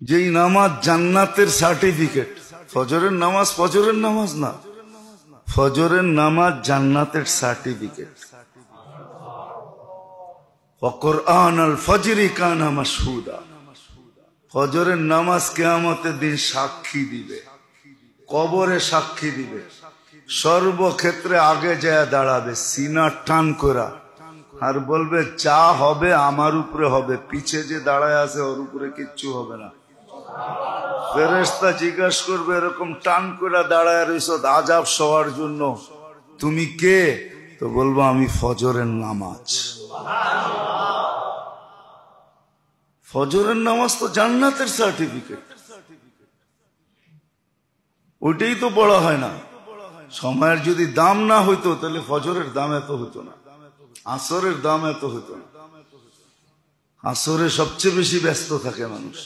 যেই নামাজ জান্নাতের সার্টিফিকেট। ফজরের নামাজ ফজরের নামাজ না, ফজরের নামাজ জান্নাতের সার্টিফিকেট। ওয়াকুরআন আল ফজরি কানা মাশহুদা, ফজরের নামাজ কিয়ামতের দিন সাক্ষী দিবে, কবরে সাক্ষী দিবে, সর্বক্ষেত্রে আগে যায় দাঁড়াবে সিনা টান করা, আর বলবে যা হবে আমার উপরে হবে, পিছে যে দাঁড়ায় আছে ওর উপরে কিচ্ছু হবে না। ফেরেশতা জিজ্ঞাসা করবে এরকম টান করে দাঁড়ায় রইছ আযাব সওয়ার জন্য, তুমি কে? তো বলবো আমি ফজরের নামাজ। ফজরের নামাজ তো জান্নাতের সার্টিফিকেট, ওইটাই তো বলা হয় না। সময়ের যদি দাম না হইতো তাহলে ফজরের দাম এত হতো না, আসরের দাম এত হতো না। আসরে সবচেয়ে বেশি ব্যস্ত থাকে মানুষ।